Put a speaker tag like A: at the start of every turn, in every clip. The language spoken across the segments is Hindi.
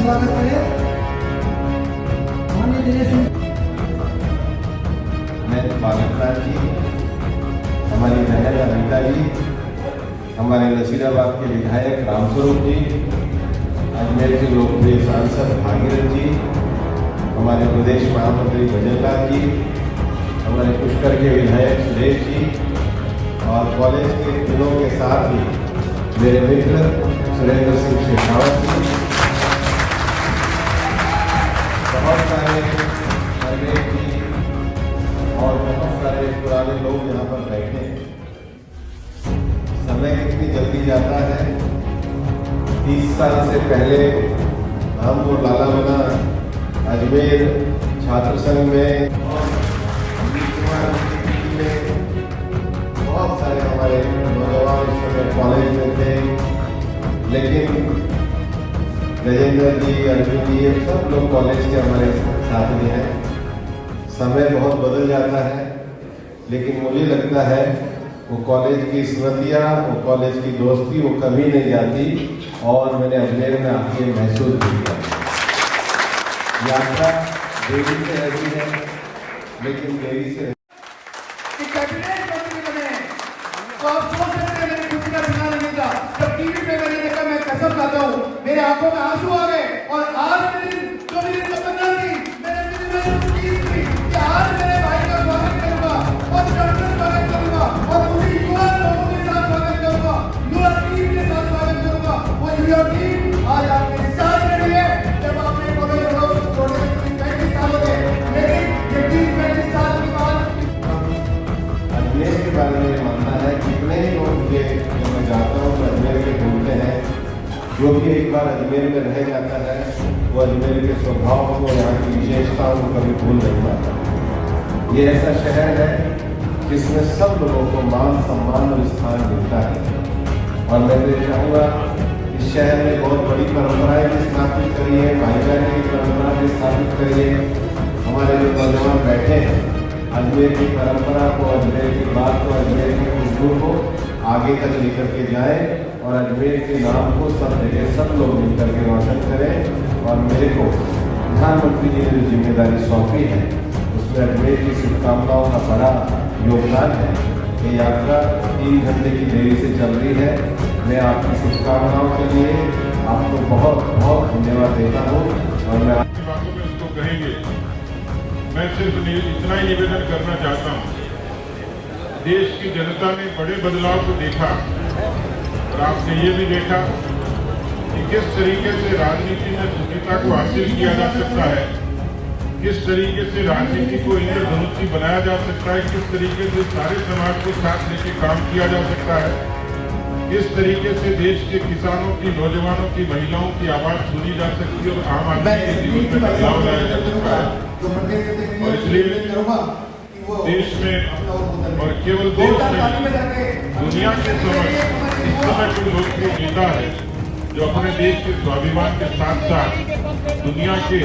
A: स्वागत करें माननीय दिनेश
B: बालकनाथ जी, हमारी बहन अनीता जी, हमारे नसीराबाद के विधायक रामस्वरूप जी, अजमेर के लोकप्रिय सांसद भागीरथ जी, हमारे प्रदेश महामंत्री भजनलाल जी, हमारे पुष्कर के विधायक सुरेश जी और कॉलेज के दिनों के साथ ही मेरे मित्र सुरेंद्र सिंह शेखावत जी, बहुत सारे अजमेर जी और बहुत सारे पुराने लोग यहाँ पर बैठे हैं। समय कितनी जल्दी जाता है। 30 साल से पहले हम वो लाला बना अजमेर छात्र संघ में बहुत सारे हमारे नौजवान इस समय कॉलेज में थे, लेकिन गजेंद्र जी, अर्जुन जी, ये सब लोग कॉलेज के हमारे साथ में हैं। समय बहुत बदल जाता है, लेकिन मुझे लगता है वो कॉलेज की स्मृतियाँ, वो कॉलेज की दोस्ती वो कभी नहीं जाती। और मैंने अजमेर में आके महसूस भी किया। यात्रा देरी से रहती है, लेकिन देरी से
A: तो आप सोच सकते हैं मेरी खुशी का ठिकाना नहीं था। जब टीवी पे मैंने देखा, मैं कसम खाता हूँ, मेरे आंखों में आंसू आ गए। और आज के दिन जो मेरी तमन्ना थी, मेरे दिल में उम्मीद थी कि आज मेरे भाई का स्वागत करूंगा और डॉक्टर स्वागत करूंगा और उसी युवा लोगों के साथ स्वागत करूंगा, युवा टीम के साथ स्वागत करूंगा। वो युवा टीम आज आपके साथ खड़ी है। जब आपने कॉलेज छोड़ने के 35 साल हो गए, लेकिन ये टीम 35 साल के बाद
B: अजमेर के बारे में मानना है। कितने ही लोग मुझे जब मैं जाता हूँ तो अजमेर के ढूंढते हैं। जो भी एक बार अजमेर में रह जाता है, वो अजमेर के स्वभाव को, यहाँ की विशेषताओं को कभी भूल नहीं पाता। ये ऐसा शहर है जिसमें सब लोगों को मान सम्मान और स्थान मिलता है। और मैं तो चाहूँगा इस शहर में बहुत बड़ी परंपराएं भी स्थापित करी है, भाईचारे की परंपरा भी स्थापित करी है। हमारे जो नौजवान बैठे हैं, अजमेर की परंपरा को, अजमेर की बात को, अजमेर की खुशबू को आगे तक लेकर के जाए और अजमेर के नाम को सब जगह सब लोग मिलकर के रोशन करें। और मेरे को प्रधानमंत्री जी ने जो जिम्मेदारी सौंपी है, उसमें अजमेर की शुभकामनाओं का बड़ा योगदान है। ये यात्रा 3 घंटे की देरी से चल रही है। मैं आपकी शुभकामनाओं के लिए आपको बहुत बहुत धन्यवाद देता हूँ। और मैं
C: आपकी बातों में उसको कहेंगे, मैं सिर्फ इतना ही निवेदन करना चाहता हूँ। देश की जनता ने बड़े बदलाव को देखा और आपने ये भी देखा कि किस तरीके से राजनीति में शुचिता को हासिल किया जा सकता है, किस तरीके से राजनीति को इंद्रधनुषी बनाया जा सकता है, किस तरीके से सारे समाज को साथ लेकर काम किया जा सकता है, किस तरीके से देश के किसानों की, नौजवानों की, महिलाओं की आवाज सुनी जा सकती है और आम आदमी के जीवन में बदलाव लाया जा सकता है। और इसलिए देश में और केवल देश में, दुनिया के समक्ष इस समय कोई लोकप्रिय नेता है जो अपने देश के स्वाभिमान के साथ साथ दुनिया के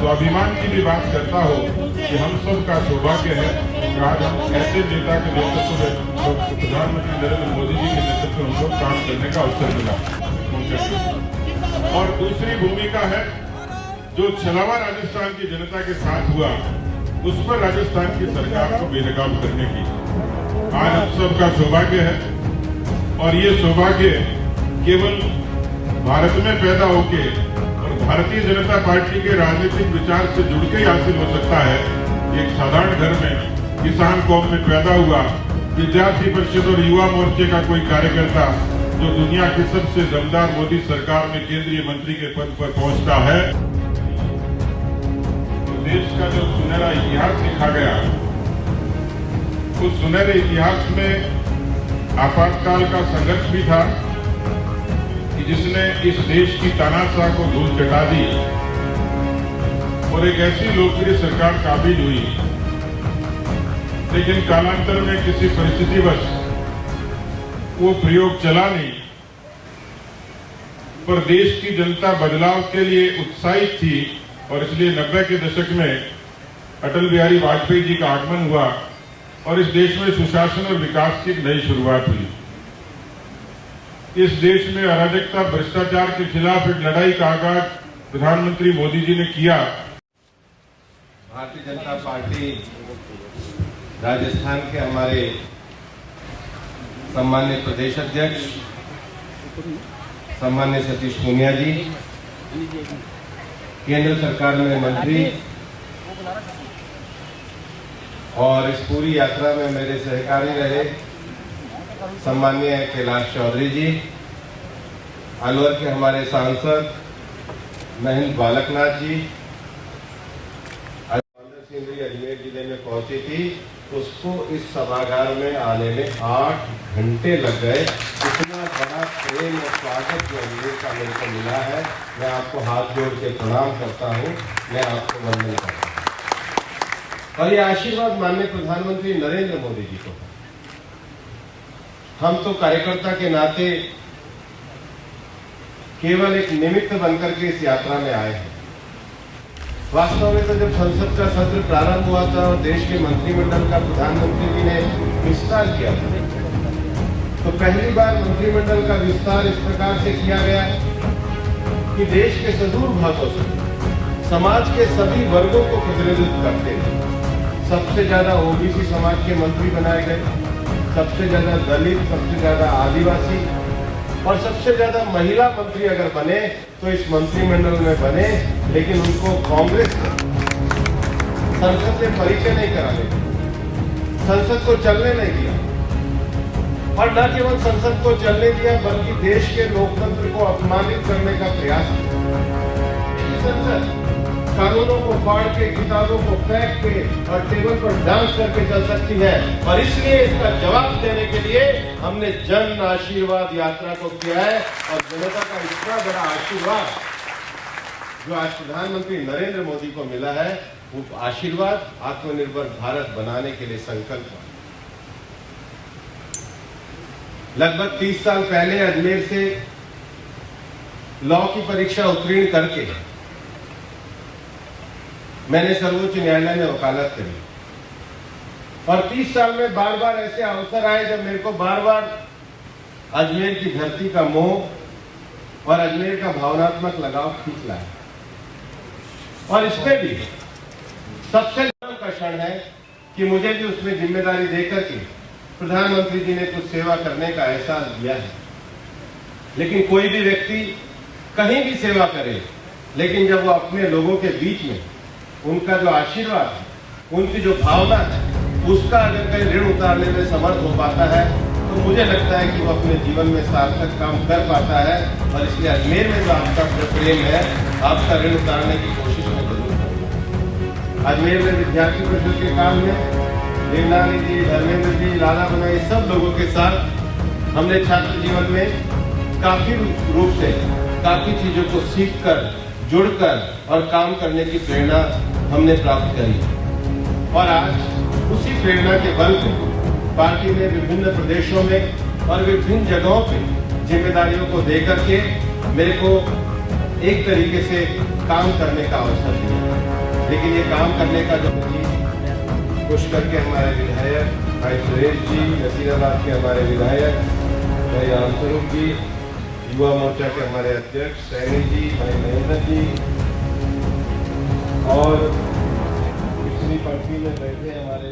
C: स्वाभिमान की भी बात करता हो। कि हम सब का सौभाग्य है कि आज हम ऐसे नेता के नेतृत्व में, प्रधानमंत्री नरेंद्र मोदी जी के नेतृत्व में हमको काम करने का अवसर मिला। और दूसरी भूमिका है जो छलावा राजस्थान की जनता के साथ हुआ, उस पर राजस्थान की सरकार को बेनकाब करने की आज हम सबका सौभाग्य है। और ये सौभाग्य केवल भारत में पैदा होके और भारतीय जनता पार्टी के राजनीतिक विचार से जुड़ के ही हासिल हो सकता है। एक साधारण घर में किसान कौम में पैदा हुआ विद्यार्थी परिषद और युवा मोर्चे का कोई कार्यकर्ता जो दुनिया की सबसे दमदार मोदी सरकार में केंद्रीय मंत्री के पद पर पहुंचता है, तो देश का जो सुनहरा इतिहास लिखा गया, उस सुनहरे इतिहास में आपातकाल का संघर्ष भी था कि जिसने इस देश की तानाशाह को धूल चटा दी और एक ऐसी लोकप्रिय सरकार काबिज हुई। लेकिन कालांतर में किसी परिस्थितिवश वो प्रयोग चला नहीं, पर देश की जनता बदलाव के लिए उत्साहित थी और इसलिए 90 के दशक में अटल बिहारी वाजपेयी जी का आगमन हुआ और इस देश में सुशासन और विकास की नई शुरुआत हुई। इस देश में अराजकता भ्रष्टाचार के खिलाफ एक लड़ाई का आगाज प्रधानमंत्री मोदी जी ने किया।
B: भारतीय जनता पार्टी राजस्थान के हमारे सम्मान्य प्रदेश अध्यक्ष सम्मान्य सतीश पूनिया जी, केंद्र सरकार में मंत्री और इस पूरी यात्रा में मेरे सहकारी रहे सम्माननीय कैलाश चौधरी जी, अलवर के हमारे सांसद महेंद्र बालकनाथ जी, अजमेर जिले में पहुंची थी, उसको इस सभागार में आने में 8 घंटे लग गए। इतना बड़ा प्रेम और स्वागत जो अजमेर का मेरे को मिला है, मैं आपको हाथ जोड़ के प्रणाम करता हूँ, मैं आपको वंदन करता हूँ। और ये आशीर्वाद माननीय प्रधानमंत्री नरेंद्र मोदी जी को। हम तो कार्यकर्ता के नाते केवल एक निमित्त बनकर के इस यात्रा में आए हैं। वास्तव में तो जब संसद का सत्र प्रारंभ हुआ था और देश के मंत्रिमंडल का प्रधानमंत्री जी ने विस्तार किया था, तो पहली बार मंत्रिमंडल का विस्तार इस प्रकार से किया गया कि देश के सुदूर भागों से समाज के सभी वर्गों को प्रतिनिधित्व करते हैं। सबसे ज्यादा ओबीसी समाज के मंत्री बनाए गए, सबसे ज्यादा दलित, सबसे ज्यादा आदिवासी और सबसे ज्यादा महिला मंत्री अगर बने तो इस मंत्रिमंडल में बने, लेकिन उनको कांग्रेस ने संसद से परिचय नहीं कराने दिया, संसद को चलने नहीं दिया और न केवल संसद को चलने दिया बल्कि देश के लोकतंत्र को अपमानित करने का प्रयास किया। संसद कानूनों को फाड़ के, किताबों को फेंक के और टेबल पर डांस करके चल सकती है, और इसलिए इसका जवाब देने के लिए हमने जन आशीर्वाद यात्रा को किया है। और जनता का इतना बड़ा आशीर्वाद जो आज प्रधानमंत्री नरेंद्र मोदी को मिला है, वो आशीर्वाद आत्मनिर्भर भारत बनाने के लिए संकल्प है। लगभग 30 साल पहले अजमेर से लॉ की परीक्षा उत्तीर्ण करके मैंने सर्वोच्च न्यायालय में वकालत करी और 30 साल में बार बार ऐसे अवसर आए जब मेरे को बार बार अजमेर की धरती का मोह और अजमेर का भावनात्मक लगाव खींच लाया। और इसमें भी सबसे गर्व का क्षण है कि मुझे भी उसमें जिम्मेदारी देकर के प्रधानमंत्री जी ने कुछ सेवा करने का एहसास दिया है। लेकिन कोई भी व्यक्ति कहीं भी सेवा करे, लेकिन जब वो अपने लोगों के बीच में उनका जो आशीर्वाद है, उनकी जो भावना है, उसका अगर कहीं ऋण उतारने में समर्थ हो पाता है तो मुझे लगता है कि वो अपने जीवन में सार्थक काम कर पाता है। और इसलिए अजमेर में जो आपका प्रेम है, आपका ऋण उतारने की कोशिश में जरूर करूंगा। अजमेर में विद्यार्थी परिषद के काम में देवनानी जी, धर्मेंद्र जी, लाला बना, ये सब लोगों के साथ हमने छात्र जीवन में काफी रूप से काफी चीजों को सीख कर, जुड़कर और काम करने की प्रेरणा हमने प्राप्त करी। और आज उसी प्रेरणा के बल पर पार्टी ने विभिन्न प्रदेशों में और विभिन्न जगहों पे जिम्मेदारियों को देकर के मेरे को एक तरीके से काम करने का अवसर दिया। लेकिन ये काम करने का जो खुश करके हमारे विधायक भाई सुरेश जी, नसीराबाद के हमारे विधायक भाई रामस्वरूप जी, युवा मोर्चा के हमारे अध्यक्ष सैनी जी, भाई महेंद्र जी, और पिछली पंक्ति में बैठे हमारे